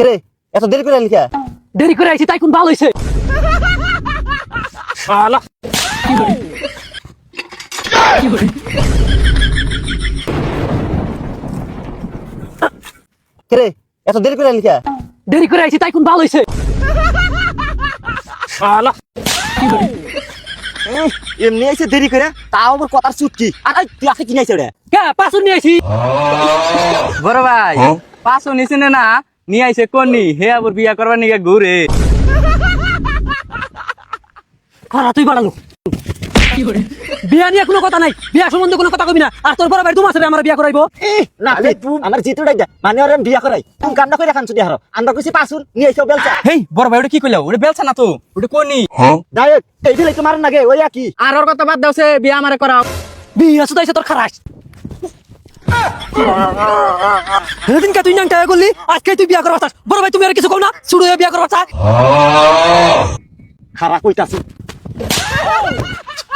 রে এত দেরি করে লিখা দেরি করে আইছি তাই কোন ভালো হইছে শালা রে এত দেরি করে লিখা দেরি করে আইছি তাই কোন ভালো হইছে শালা এমনি আইছে দেরি করে তাও আবার কথার চুটকি আর তুই আজকে কিনে আইছে রে কে পাছুন নিয়ে আইছি বড় ভাই পাঁচশো নিছে না নিয়ে আইছে কোনি হে আবার বিয়া করবার নিকে ঘুরে খারা তুই বাড়ালো বিয়া নিয়ে কোনো কথা নাই বিয়া সম্বন্ধে কোনো কথা কবি না আর তোর বড় ভাই দু মাসে আমার বিয়া করাইবো না আমার জিতুটাই দে মানে ওরে বিয়া করাই তুমি কান্না করে খান চুদি হারো আমরা কইছি পাসুন নিয়ে আইছো বেলচা হেই বড় ভাই ওটা কি কইলা ওটা বেলছা না তো ওটা কোনি ডাইরেক্ট এই দিলে তোমার নাগে ওই কি আর ওর কথা বাদ দাওছে বিয়া আমারে করাও বিয়া সুদাইছে তোর খারাস সেদিন কে তুই নাংটা করলি আজকে তুই বিয়া করবা চাস বড় ভাই তুমি আর কিছু কও না শুরু হয়ে বিয়া করবা চাস খারা কইতাছি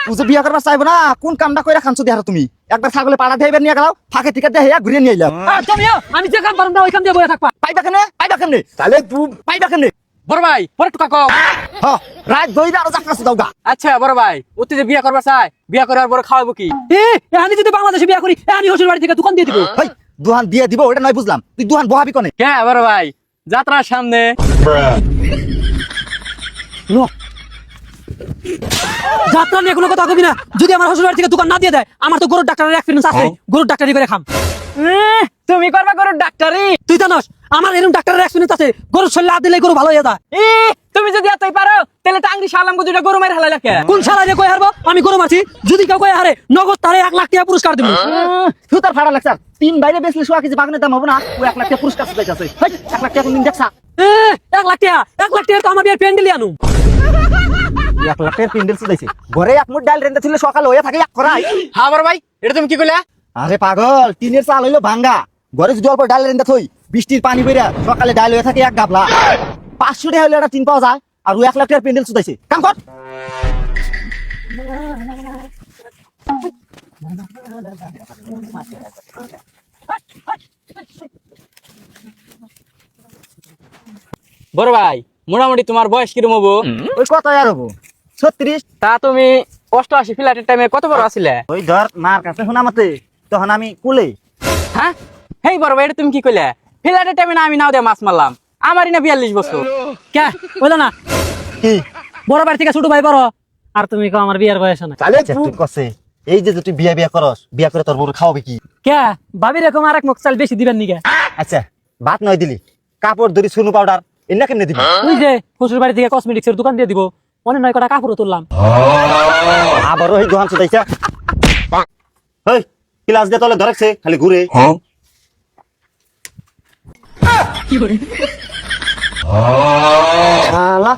তুই বিয়া করবা চাইবো না কোন কামটা কইরা খান চুদি হারো তুমি একবার ছাগলে পাড়া দেইবার নিয়ে গেলাও ফাঁকে টিকা দিয়ে ঘুরে নিয়ে আইলাম তুমিও আমি যে কাম পারম না ওই কাম দিয়ে বইয়া থাকবা পাইবা কেনে তাহলে তুই পাইবা কেনে বড় ভাই পরে টুকা কও হ্যাঁ রাত দইরা আরো যাত্রা দাওগা আচ্ছা বড় ভাই ওতে যে বিয়া করবা চাই বিয়া করার পরে খাওয়াবো কি আমি যদি বাংলাদেশে বিয়া করি আমি হসুর বাড়ি থেকে দোকান দিয়ে দিব হেই দুহান দিয়ে দিব ওটা নয় বুঝলাম তুই দুহান বহাবি কোনে কে বড় ভাই যাত্রার সামনে যাত্রা নিয়ে কোনো কথা কবি না যদি আমার হসুর বাড়ি থেকে দোকান না দিয়ে দেয় আমার তো গরুর ডাক্তারের এক্সপিরিয়েন্স আছে গরুর ডাক্তারি করে খাম তুমি করবা গরুর ডাক্তারি তুই জানোস আমার এরকম ডাক্তারের এক্সপিরিয়েন্স আছে গরুর শরীরে হাত দিলে গরু ভালো হয়ে যায় তুমি যদি এতই পারো তাহলে টাঙ্গি শালাম দুইটা গরু মাইর হালাই লাগে কোন শালা দিয়ে কই হারবো আমি গরু মারছি যদি কেউ কই হারে নগদ তারে 1 লাখ টাকা পুরস্কার দিব তুই তার ফাড়া লাগছ তিন বাইরে বেশি সোয়া কিছু বাগনের দাম হবে না ও 1 লাখ টাকা পুরস্কার চাইতাছে হেই 1 লাখ টাকা কোনদিন দেখছা 1 লাখ টাকা তো আমার বিয়ের প্যান্ডেল আনু 1 লাখ টাকা পিন্ডেল চাইছে ঘরে এক মুঠ ডাল রেন্দা ছিল সকাল হয়ে থাকে এক করাই হ্যাঁ বড় ভাই এটা তুমি কি কইলা আরে পাগল টিনের চাল হইলো ভাঙ্গা ঘরে যদি অল্প ডাল রেন্দা থই বৃষ্টির পানি বেরা সকালে ডাল হয়ে থাকে এক গাবলা 500 টাকা হইলে একটা টিন পাওয়া যায় আর 1 লাখ টাকার প্যান্ডেল চাইছে কাম কর বড় ভাই মোটামুটি তোমার বয়স কিরম হবো ওই কত আর হবো 36 তা তুমি 88 ফ্ল্যাটের টাইমে কত বড় আছিলে ওই ধর মার কাছে শোনা মতে তখন আমি কুলে হ্যাঁ হেই বড় ভাই এটা তুমি কি কইলা ফ্ল্যাটের টাইমে না আমি নাও দিয়ে মাছ মারলাম আমারই না 42 বছর কে বলো না কি বড় বাড়ি থেকে ছোট ভাই বড় আর তুমি কও আমার বিয়ার বয়স না তাহলে তুই কসে এই যে তুই বিয়া করস বিয়া করে তোর বড় খাওয়াবে কি কে ভাবি রকম আরেক মুখ চাল বেশি দিবেন নিকে আচ্ছা ভাত নয় দিলি কাপড় দড়ি সুনু পাউডার এনা কেমনে দিবি ওই যে শ্বশুর বাড়ি থেকে কসমেটিক্স এর দোকান দিয়ে দিব অনেক 9 কটা কাপড়ও তুললাম আবার ওই দোকান চুদাইছা হেই ক্লাস দে তলে ধরেছে খালি ঘুরে কি করে শালা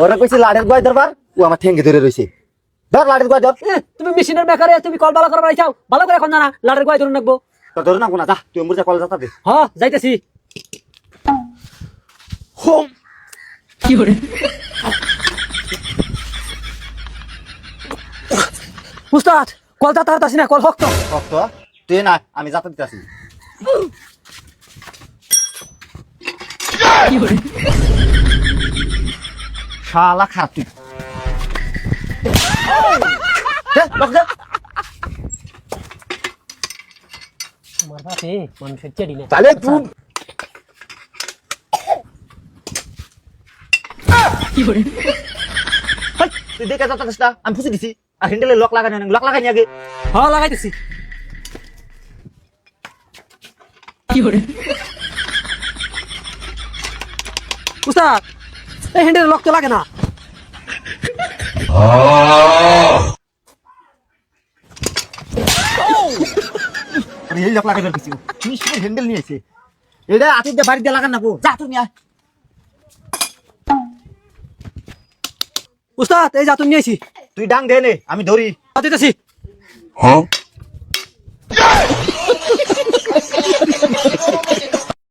ওরা কইছে লাড়ের গয় দরবার ও আমার ঠেঙ্গে ধরে রইছে ধর লাড়ের গয় ধর তুমি মেশিনের বেকারে তুমি কল বালা করবার চাও ভালো করে এখন না লাড়ের গয় ধরে রাখবো তো ধর না কোনা যা তুই মুরজা কল যাতা দে হ্যাঁ যাইতেছি হোম কি করে উস্তাদ কল যাতা হাতাছি না কল হক্ত কত তুই না আমি যাতা দিতাছি কি করে শালা খারাপ তুই দে লক দে তোমার বাপে মানুষের চেড়ি না তাহলে তুই কি করে তুই দেখে যাতা দিস না আমি ফুসি দিছি আর হ্যান্ডেলে লক লাগানি লক লাগানি আগে হ্যাঁ লাগাইতেছি কি করে উস্তাদ এই হ্যান্ডেল লক তো লাগে না আরে এই লক লাগাই দিছি তুই শুধু হ্যান্ডেল নিয়ে এসে এটা আতি দে বাড়ি দিয়ে লাগান না গো যা তুই নিয়ে উস্তাদ এই যা তুমি নিয়েছি তুই ডাং দে নে আমি ধরি দিতেছি হ্যাঁ